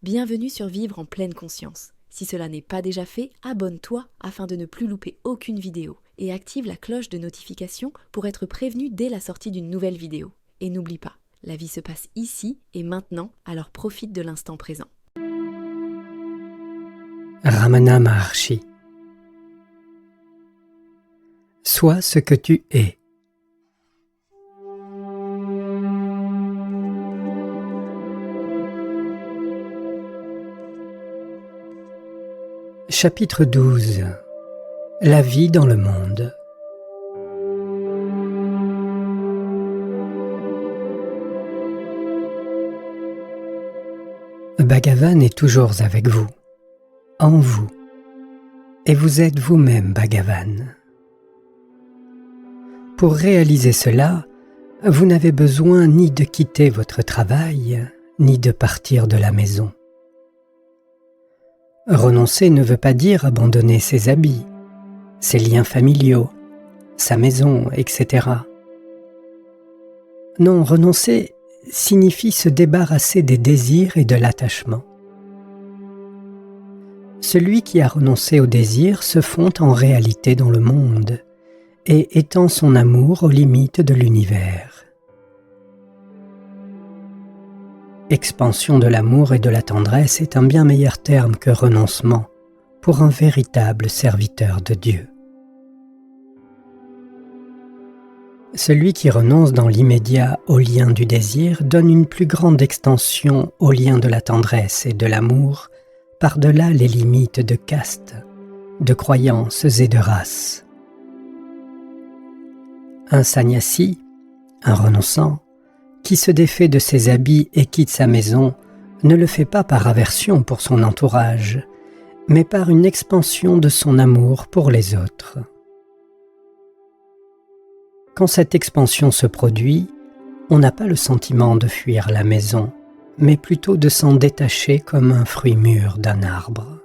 Bienvenue sur Vivre en pleine conscience. Si cela n'est pas déjà fait, abonne-toi afin de ne plus louper aucune vidéo et active la cloche de notification pour être prévenu dès la sortie d'une nouvelle vidéo. Et n'oublie pas, la vie se passe ici et maintenant, alors profite de l'instant présent. Ramana Maharshi. Sois ce que tu es. Chapitre 12. La vie dans le monde. Bhagavan est toujours avec vous, en vous, et vous êtes vous-même Bhagavan. Pour réaliser cela, vous n'avez besoin ni de quitter votre travail, ni de partir de la maison. Renoncer ne veut pas dire abandonner ses habits, ses liens familiaux, sa maison, etc. Non, renoncer signifie se débarrasser des désirs et de l'attachement. Celui qui a renoncé aux désirs se fond en réalité dans le monde et étend son amour aux limites de l'univers. Expansion de l'amour et de la tendresse est un bien meilleur terme que renoncement pour un véritable serviteur de Dieu. Celui qui renonce dans l'immédiat au lien du désir donne une plus grande extension au lien de la tendresse et de l'amour par-delà les limites de caste, de croyances et de races. Un sannyasi, un renonçant, qui se défait de ses habits et quitte sa maison, ne le fait pas par aversion pour son entourage, mais par une expansion de son amour pour les autres. Quand cette expansion se produit, on n'a pas le sentiment de fuir la maison, mais plutôt de s'en détacher comme un fruit mûr d'un arbre.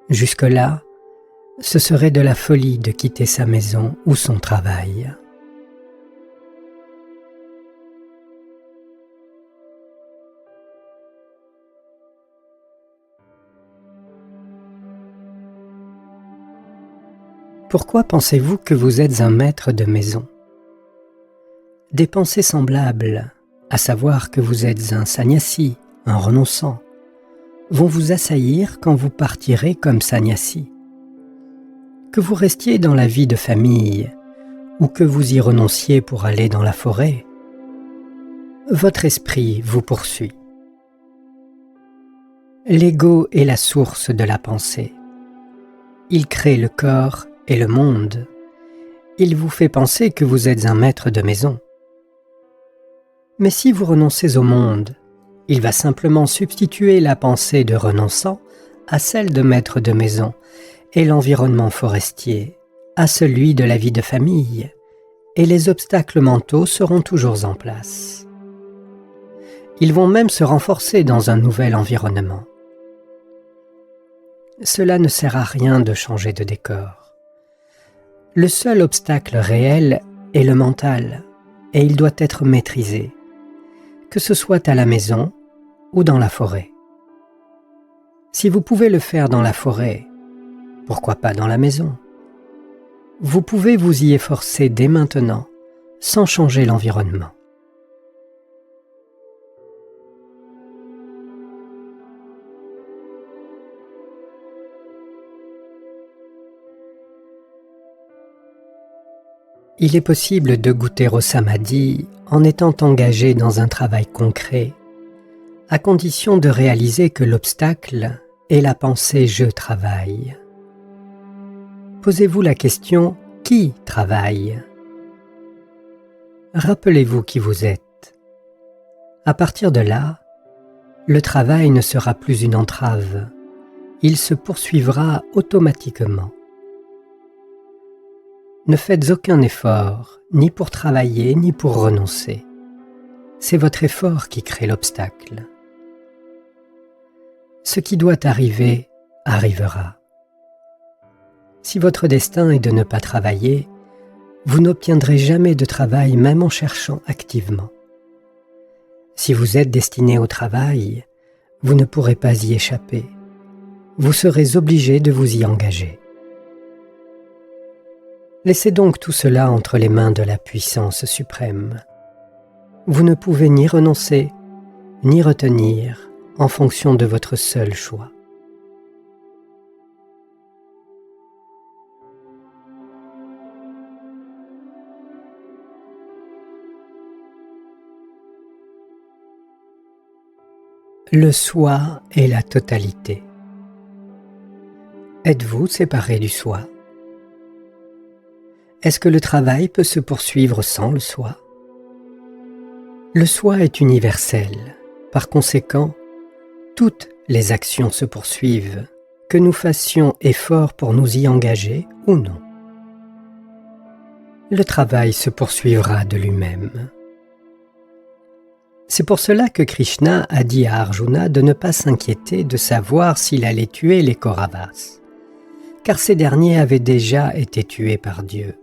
Jusque-là, ce serait de la folie de quitter sa maison ou son travail. Pourquoi pensez-vous que vous êtes un maître de maison? Des pensées semblables, à savoir que vous êtes un sannyasi, un renonçant, vont vous assaillir quand vous partirez comme sannyasi. Que vous restiez dans la vie de famille ou que vous y renonciez pour aller dans la forêt, votre esprit vous poursuit. L'ego est la source de la pensée. Il crée le corps et le monde. Il vous fait penser que vous êtes un maître de maison. Mais si vous renoncez au monde, il va simplement substituer la pensée de renonçant à celle de maître de maison et l'environnement forestier à celui de la vie de famille, et les obstacles mentaux seront toujours en place. Ils vont même se renforcer dans un nouvel environnement. Cela ne sert à rien de changer de décor. Le seul obstacle réel est le mental, et il doit être maîtrisé, que ce soit à la maison ou dans la forêt. Si vous pouvez le faire dans la forêt, pourquoi pas dans la maison? Vous pouvez vous y efforcer dès maintenant, sans changer l'environnement. Il est possible de goûter au samadhi en étant engagé dans un travail concret, à condition de réaliser que l'obstacle est la pensée « je travaille ». Posez-vous la question « qui travaille ?» Rappelez-vous qui vous êtes. À partir de là, le travail ne sera plus une entrave, il se poursuivra automatiquement. Ne faites aucun effort, ni pour travailler, ni pour renoncer. C'est votre effort qui crée l'obstacle. Ce qui doit arriver, arrivera. Si votre destin est de ne pas travailler, vous n'obtiendrez jamais de travail même en cherchant activement. Si vous êtes destiné au travail, Vous ne pourrez pas y échapper. Vous serez obligé de vous y engager. Laissez donc tout cela entre les mains de la puissance suprême. Vous ne pouvez ni renoncer, ni retenir en fonction de votre seul choix. Le soi est la totalité. Êtes-vous séparé du soi? Est-ce que le travail peut se poursuivre sans le soi? Le soi est universel. Par conséquent, toutes les actions se poursuivent, que nous fassions effort pour nous y engager ou non. Le travail se poursuivra de lui-même. C'est pour cela que Krishna a dit à Arjuna de ne pas s'inquiéter de savoir s'il allait tuer les Kauravas, car ces derniers avaient déjà été tués par Dieu.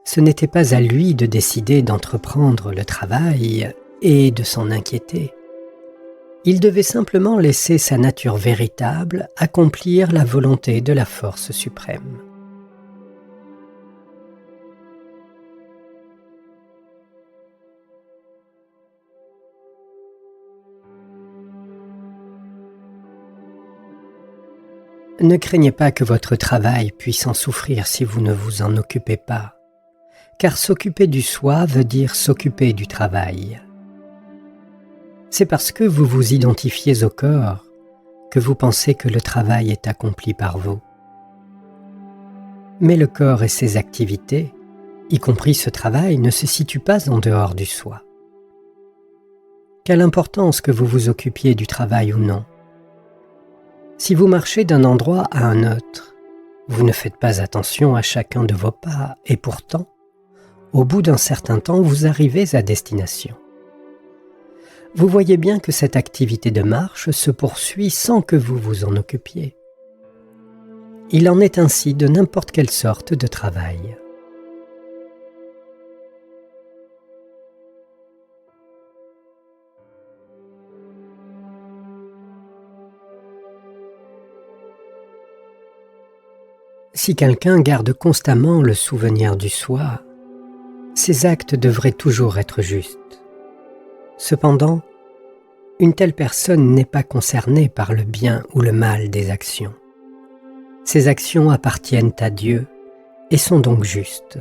Ce n'était pas à lui de décider d'entreprendre le travail et de s'en inquiéter. Il devait simplement laisser sa nature véritable accomplir la volonté de la force suprême. Ne craignez pas que votre travail puisse en souffrir si vous ne vous en occupez pas, car s'occuper du soi veut dire s'occuper du travail. C'est parce que vous vous identifiez au corps que vous pensez que le travail est accompli par vous. Mais le corps et ses activités, y compris ce travail, ne se situent pas en dehors du soi. Quelle importance que vous vous occupiez du travail ou non. Si vous marchez d'un endroit à un autre, vous ne faites pas attention à chacun de vos pas et pourtant, au bout d'un certain temps, vous arrivez à destination. Vous voyez bien que cette activité de marche se poursuit sans que vous vous en occupiez. Il en est ainsi de n'importe quelle sorte de travail. Si quelqu'un garde constamment le souvenir du soi, ses actes devraient toujours être justes. Cependant, une telle personne n'est pas concernée par le bien ou le mal des actions. Ces actions appartiennent à Dieu et sont donc justes.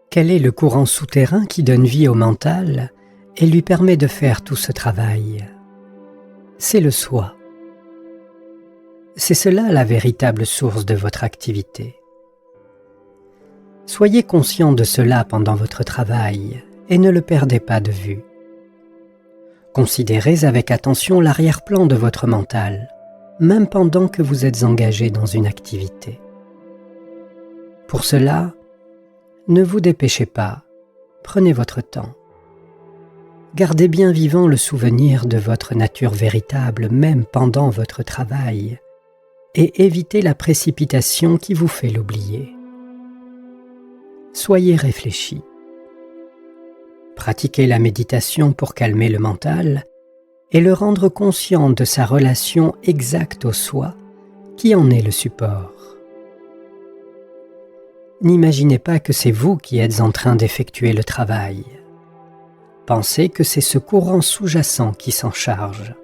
Quel est le courant souterrain qui donne vie au mental et lui permet de faire tout ce travail? C'est le soi. C'est cela la véritable source de votre activité. Soyez conscient de cela pendant votre travail et ne le perdez pas de vue. Considérez avec attention l'arrière-plan de votre mental, même pendant que vous êtes engagé dans une activité. Pour cela, ne vous dépêchez pas, prenez votre temps. Gardez bien vivant le souvenir de votre nature véritable même pendant votre travail et évitez la précipitation qui vous fait l'oublier. Soyez réfléchi. Pratiquez la méditation pour calmer le mental et le rendre conscient de sa relation exacte au soi qui en est le support. N'imaginez pas que c'est vous qui êtes en train d'effectuer le travail. Pensez que c'est ce courant sous-jacent qui s'en charge.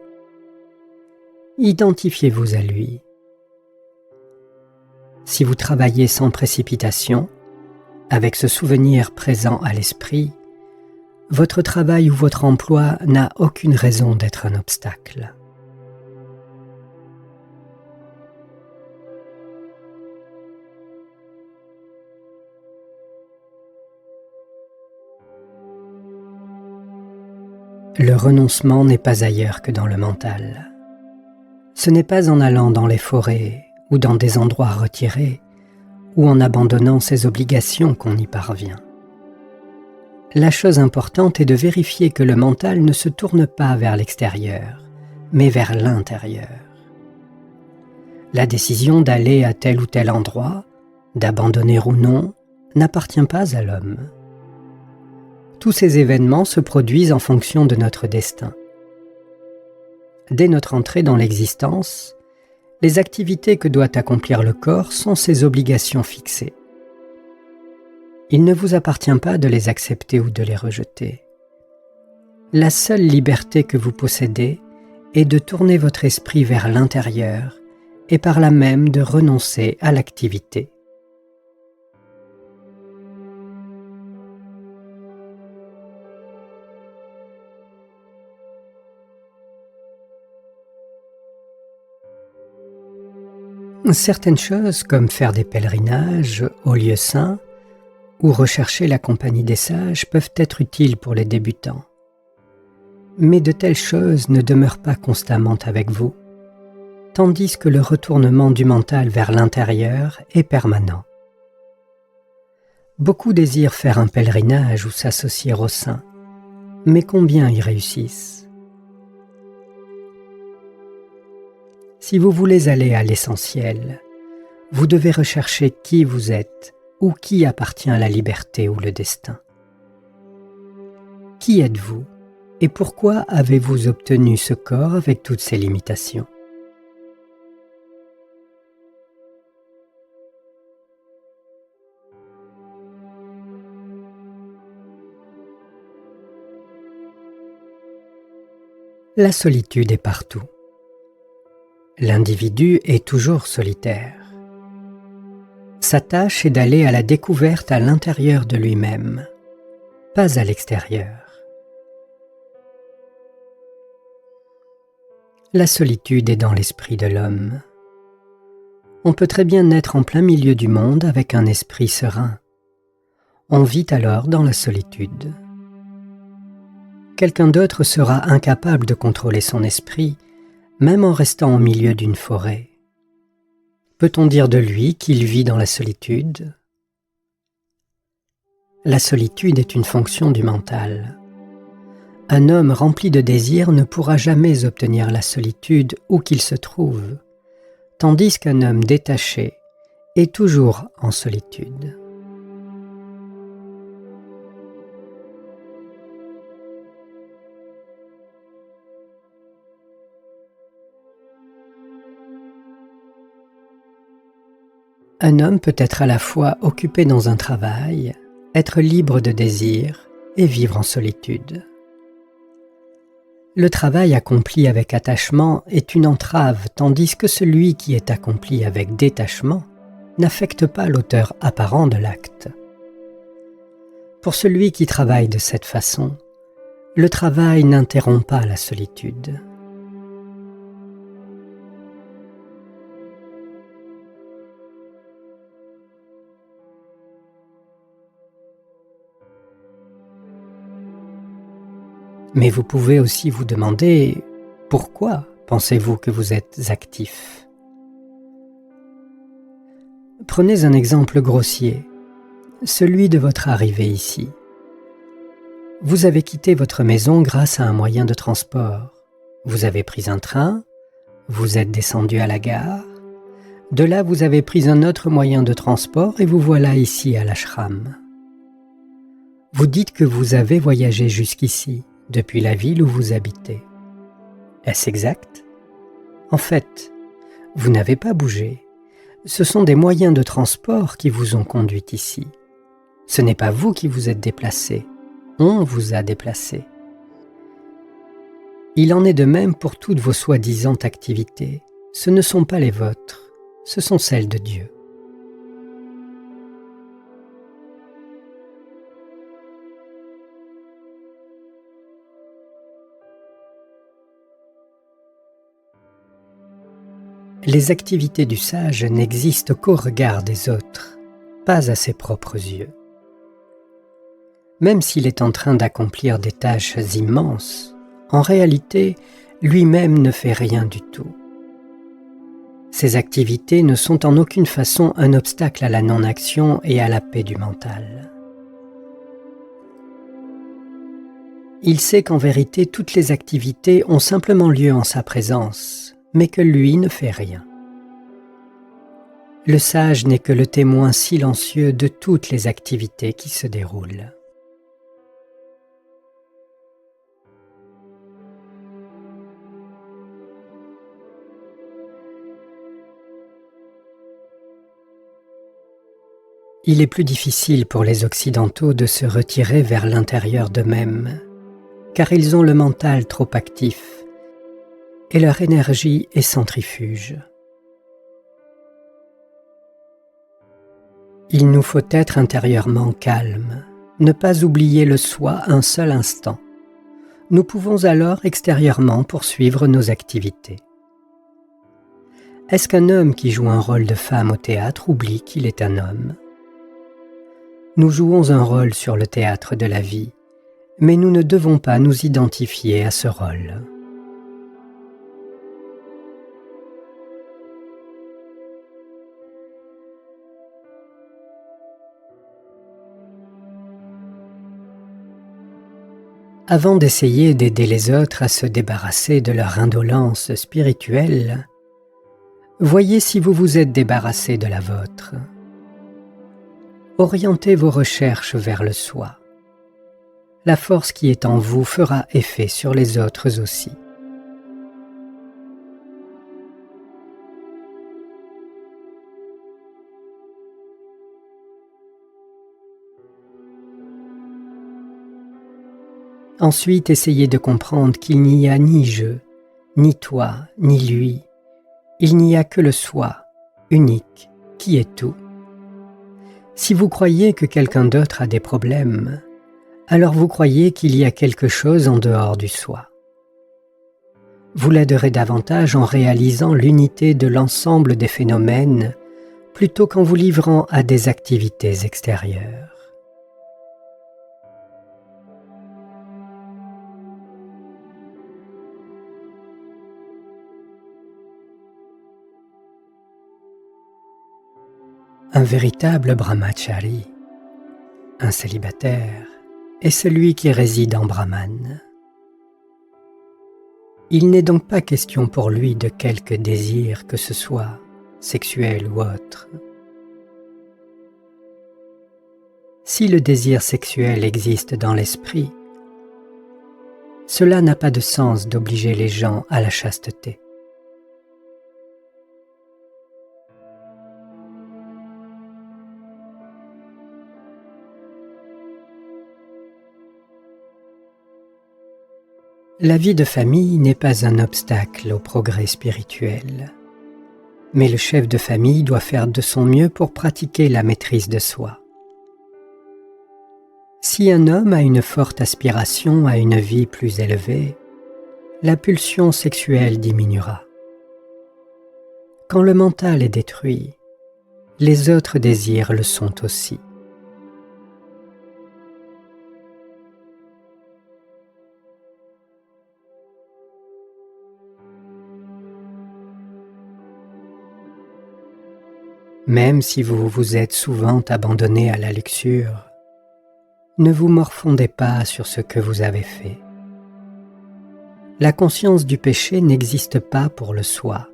Identifiez-vous à lui. Si vous travaillez sans précipitation, avec ce souvenir présent à l'esprit, votre travail ou votre emploi n'a aucune raison d'être un obstacle. Le renoncement n'est pas ailleurs que dans le mental. Ce n'est pas en allant dans les forêts ou dans des endroits retirés ou en abandonnant ses obligations qu'on y parvient. La chose importante est de vérifier que le mental ne se tourne pas vers l'extérieur, mais vers l'intérieur. La décision d'aller à tel ou tel endroit, d'abandonner ou non, n'appartient pas à l'homme. Tous ces événements se produisent en fonction de notre destin. Dès notre entrée dans l'existence, les activités que doit accomplir le corps sont ses obligations fixées. Il ne vous appartient pas de les accepter ou de les rejeter. La seule liberté que vous possédez est de tourner votre esprit vers l'intérieur et par là même de renoncer à l'activité. Certaines choses, comme faire des pèlerinages aux lieux saints ou rechercher la compagnie des sages, peuvent être utiles pour les débutants. Mais de telles choses ne demeurent pas constamment avec vous, tandis que le retournement du mental vers l'intérieur est permanent. Beaucoup désirent faire un pèlerinage ou s'associer aux saints, mais combien y réussissent ? Si vous voulez aller à l'essentiel, vous devez rechercher qui vous êtes ou qui appartient à la liberté ou le destin. Qui êtes-vous et pourquoi avez-vous obtenu ce corps avec toutes ses limitations ? La solitude est partout. L'individu est toujours solitaire. Sa tâche est d'aller à la découverte à l'intérieur de lui-même, pas à l'extérieur. La solitude est dans l'esprit de l'homme. On peut très bien naître en plein milieu du monde avec un esprit serein. On vit alors dans la solitude. Quelqu'un d'autre sera incapable de contrôler son esprit, même en restant au milieu d'une forêt. Peut-on dire de lui qu'il vit dans la solitude ? La solitude est une fonction du mental. Un homme rempli de désir ne pourra jamais obtenir la solitude où qu'il se trouve, tandis qu'un homme détaché est toujours en solitude. Un homme peut être à la fois occupé dans un travail, être libre de désir et vivre en solitude. Le travail accompli avec attachement est une entrave, tandis que celui qui est accompli avec détachement n'affecte pas l'auteur apparent de l'acte. Pour celui qui travaille de cette façon, le travail n'interrompt pas la solitude. Mais vous pouvez aussi vous demander pourquoi pensez-vous que vous êtes actif ? Prenez un exemple grossier, celui de votre arrivée ici. Vous avez quitté votre maison grâce à un moyen de transport. Vous avez pris un train, vous êtes descendu à la gare. De là, vous avez pris un autre moyen de transport et vous voilà ici à l'ashram. Vous dites que vous avez voyagé jusqu'ici, depuis la ville où vous habitez. Est-ce exact ? En fait, vous n'avez pas bougé. Ce sont des moyens de transport qui vous ont conduit ici. Ce n'est pas vous qui vous êtes déplacé. On vous a déplacé. Il en est de même pour toutes vos soi-disant activités. Ce ne sont pas les vôtres, ce sont celles de Dieu. Les activités du sage n'existent qu'au regard des autres, pas à ses propres yeux. Même s'il est en train d'accomplir des tâches immenses, en réalité, lui-même ne fait rien du tout. Ces activités ne sont en aucune façon un obstacle à la non-action et à la paix du mental. Il sait qu'en vérité, toutes les activités ont simplement lieu en sa présence, mais que lui ne fait rien. Le sage n'est que le témoin silencieux de toutes les activités qui se déroulent. Il est plus difficile pour les Occidentaux de se retirer vers l'intérieur d'eux-mêmes, car ils ont le mental trop actif et leur énergie est centrifuge. Il nous faut être intérieurement calmes, ne pas oublier le soi un seul instant. Nous pouvons alors extérieurement poursuivre nos activités. Est-ce qu'un homme qui joue un rôle de femme au théâtre oublie qu'il est un homme ? Nous jouons un rôle sur le théâtre de la vie, mais nous ne devons pas nous identifier à ce rôle. Avant d'essayer d'aider les autres à se débarrasser de leur indolence spirituelle, voyez si vous vous êtes débarrassé de la vôtre. Orientez vos recherches vers le soi. La force qui est en vous fera effet sur les autres aussi. Ensuite, essayez de comprendre qu'il n'y a ni je, ni toi, ni lui. Il n'y a que le soi, unique, qui est tout. Si vous croyez que quelqu'un d'autre a des problèmes, alors vous croyez qu'il y a quelque chose en dehors du soi. Vous l'aiderez davantage en réalisant l'unité de l'ensemble des phénomènes plutôt qu'en vous livrant à des activités extérieures. Un véritable brahmachari, un célibataire, est celui qui réside en Brahman. Il n'est donc pas question pour lui de quelque désir que ce soit, sexuel ou autre. Si le désir sexuel existe dans l'esprit, cela n'a pas de sens d'obliger les gens à la chasteté. La vie de famille n'est pas un obstacle au progrès spirituel, mais le chef de famille doit faire de son mieux pour pratiquer la maîtrise de soi. Si un homme a une forte aspiration à une vie plus élevée, la pulsion sexuelle diminuera. Quand le mental est détruit, les autres désirs le sont aussi. Même si vous vous êtes souvent abandonné à la luxure, ne vous morfondez pas sur ce que vous avez fait. La conscience du péché n'existe pas pour le soi,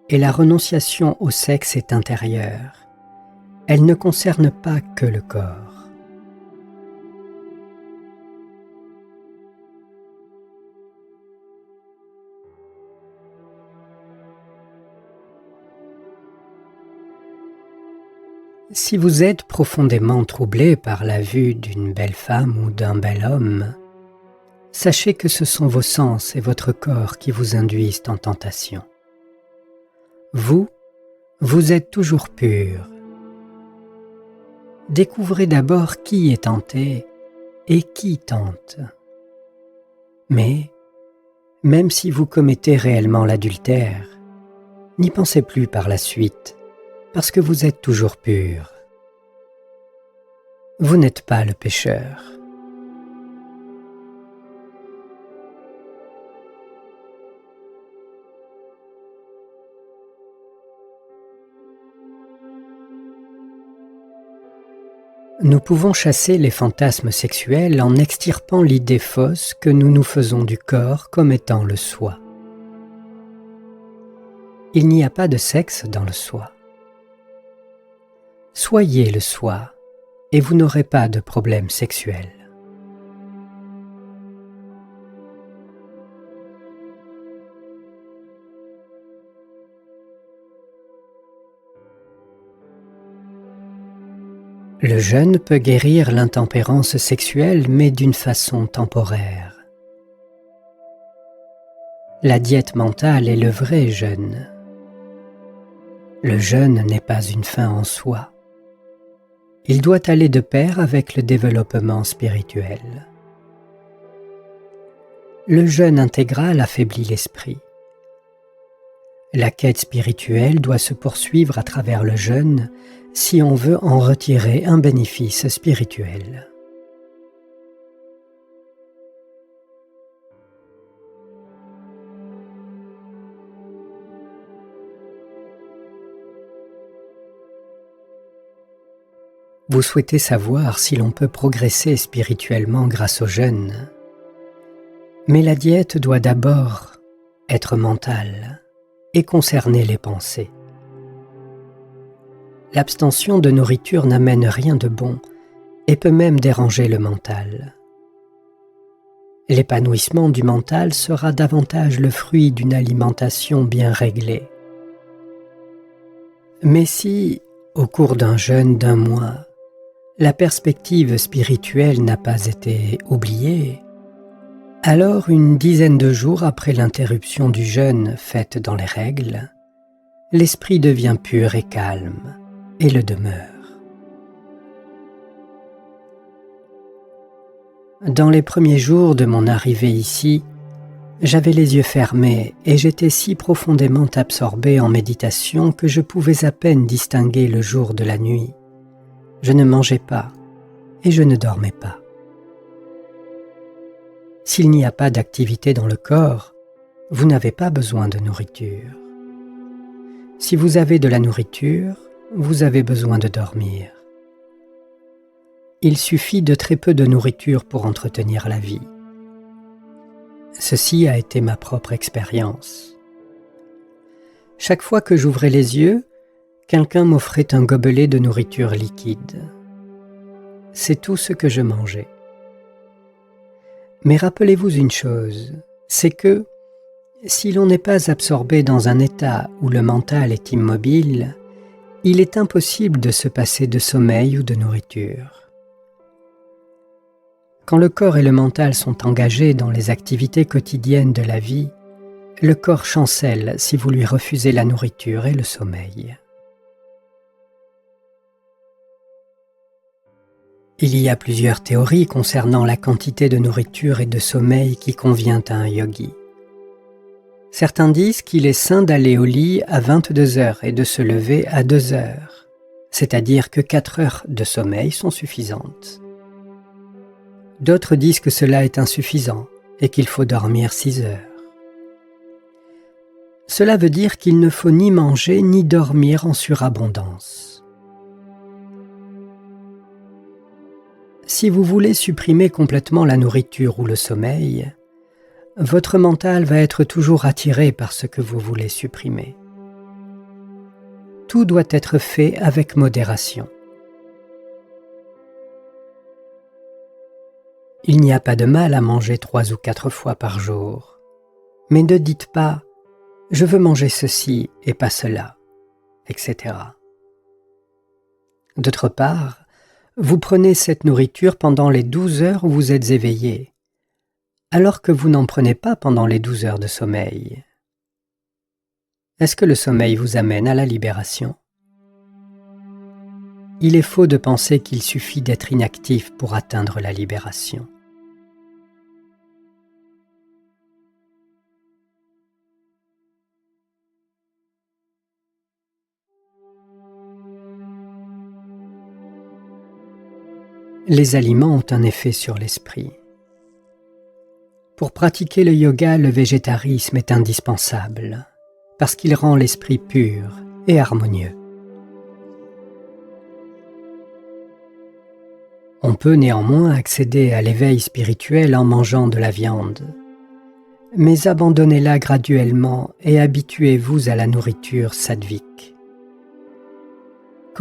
et la renonciation au sexe est intérieure. Elle ne concerne pas que le corps. Si vous êtes profondément troublé par la vue d'une belle femme ou d'un bel homme, sachez que ce sont vos sens et votre corps qui vous induisent en tentation. Vous êtes toujours pur. Découvrez d'abord qui est tenté et qui tente. Mais, même si vous commettez réellement l'adultère, n'y pensez plus par la suite, parce que vous êtes toujours pur. Vous n'êtes pas le pécheur. Nous pouvons chasser les fantasmes sexuels en extirpant l'idée fausse que nous nous faisons du corps comme étant le soi. Il n'y a pas de sexe dans le soi. Soyez le soi et vous n'aurez pas de problème sexuel. Le jeûne peut guérir l'intempérance sexuelle, mais d'une façon temporaire. La diète mentale est le vrai jeûne. Le jeûne n'est pas une fin en soi. Il doit aller de pair avec le développement spirituel. Le jeûne intégral affaiblit l'esprit. La quête spirituelle doit se poursuivre à travers le jeûne si on veut en retirer un bénéfice spirituel. Vous souhaitez savoir si l'on peut progresser spirituellement grâce au jeûne. Mais la diète doit d'abord être mentale et concerner les pensées. L'abstention de nourriture n'amène rien de bon et peut même déranger le mental. L'épanouissement du mental sera davantage le fruit d'une alimentation bien réglée. Mais si, au cours d'un jeûne d'1 mois, la perspective spirituelle n'a pas été oubliée, alors une dizaine de jours après l'interruption du jeûne faite dans les règles, l'esprit devient pur et calme et le demeure. Dans les premiers jours de mon arrivée ici, j'avais les yeux fermés et j'étais si profondément absorbé en méditation que je pouvais à peine distinguer le jour de la nuit. Je ne mangeais pas et je ne dormais pas. S'il n'y a pas d'activité dans le corps, vous n'avez pas besoin de nourriture. Si vous avez de la nourriture, vous avez besoin de dormir. Il suffit de très peu de nourriture pour entretenir la vie. Ceci a été ma propre expérience. Chaque fois que j'ouvrais les yeux, quelqu'un m'offrait un gobelet de nourriture liquide. C'est tout ce que je mangeais. Mais rappelez-vous une chose, c'est que si l'on n'est pas absorbé dans un état où le mental est immobile, il est impossible de se passer de sommeil ou de nourriture. Quand le corps et le mental sont engagés dans les activités quotidiennes de la vie, le corps chancelle si vous lui refusez la nourriture et le sommeil. Il y a plusieurs théories concernant la quantité de nourriture et de sommeil qui convient à un yogi. Certains disent qu'il est sain d'aller au lit à 22 heures et de se lever à 2 heures, c'est-à-dire que 4 heures de sommeil sont suffisantes. D'autres disent que cela est insuffisant et qu'il faut dormir 6 heures. Cela veut dire qu'il ne faut ni manger ni dormir en surabondance. Si vous voulez supprimer complètement la nourriture ou le sommeil, votre mental va être toujours attiré par ce que vous voulez supprimer. Tout doit être fait avec modération. Il n'y a pas de mal à manger 3 ou 4 fois par jour, mais ne dites pas « je veux manger ceci et pas cela », etc. D'autre part, vous prenez cette nourriture pendant les 12 heures où vous êtes éveillé, alors que vous n'en prenez pas pendant les 12 heures de sommeil. Est-ce que le sommeil vous amène à la libération? Il est faux de penser qu'il suffit d'être inactif pour atteindre la libération. Les aliments ont un effet sur l'esprit. Pour pratiquer le yoga, le végétarisme est indispensable, parce qu'il rend l'esprit pur et harmonieux. On peut néanmoins accéder à l'éveil spirituel en mangeant de la viande, mais abandonnez-la graduellement et habituez-vous à la nourriture sattvique.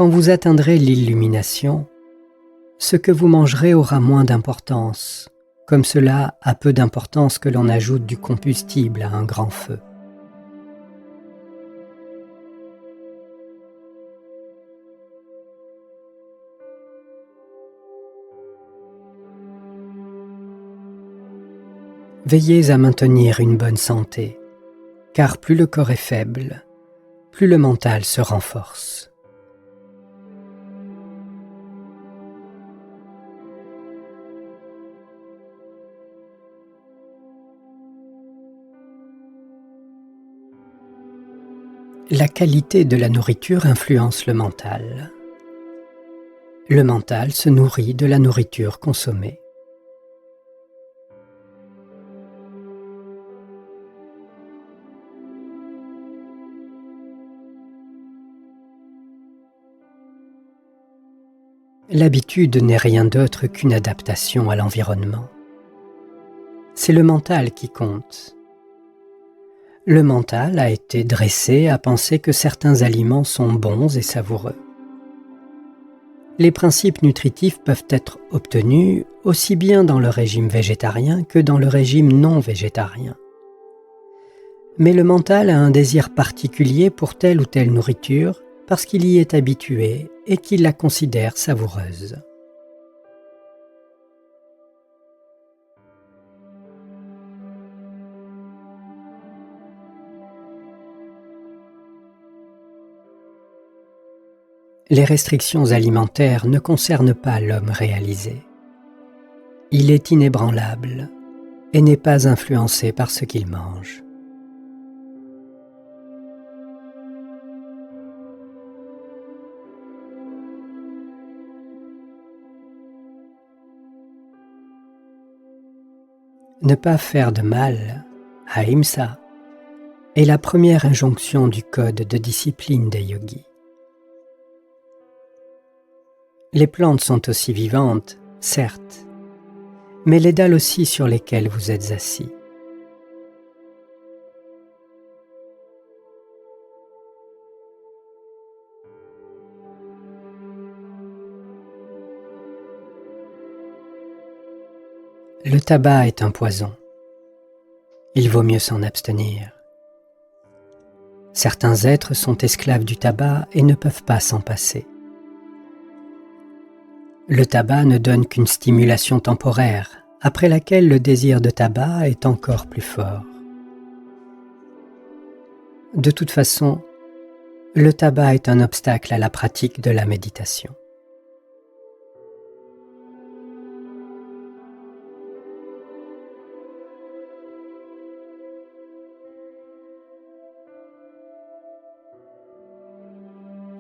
Quand vous atteindrez l'illumination, ce que vous mangerez aura moins d'importance, comme cela a peu d'importance que l'on ajoute du combustible à un grand feu. Veillez à maintenir une bonne santé, car plus le corps est faible, plus le mental se renforce. La qualité de la nourriture influence le mental. Le mental se nourrit de la nourriture consommée. L'habitude n'est rien d'autre qu'une adaptation à l'environnement. C'est le mental qui compte. Le mental a été dressé à penser que certains aliments sont bons et savoureux. Les principes nutritifs peuvent être obtenus aussi bien dans le régime végétarien que dans le régime non végétarien. Mais le mental a un désir particulier pour telle ou telle nourriture parce qu'il y est habitué et qu'il la considère savoureuse. Les restrictions alimentaires ne concernent pas l'homme réalisé. Il est inébranlable et n'est pas influencé par ce qu'il mange. Ne pas faire de mal, ahimsa, est la première injonction du code de discipline des yogis. Les plantes sont aussi vivantes, certes, mais les dalles aussi sur lesquelles vous êtes assis. Le tabac est un poison. Il vaut mieux s'en abstenir. Certains êtres sont esclaves du tabac et ne peuvent pas s'en passer. Le tabac ne donne qu'une stimulation temporaire, après laquelle le désir de tabac est encore plus fort. De toute façon, le tabac est un obstacle à la pratique de la méditation.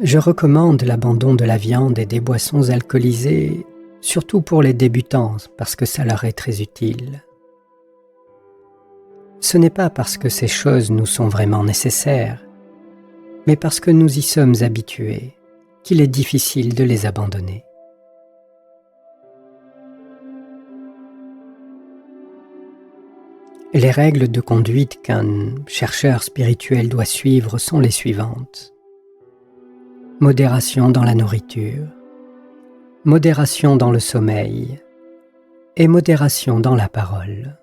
Je recommande l'abandon de la viande et des boissons alcoolisées, surtout pour les débutants, parce que ça leur est très utile. Ce n'est pas parce que ces choses nous sont vraiment nécessaires, mais parce que nous y sommes habitués, qu'il est difficile de les abandonner. Les règles de conduite qu'un chercheur spirituel doit suivre sont les suivantes. Modération dans la nourriture, modération dans le sommeil et modération dans la parole.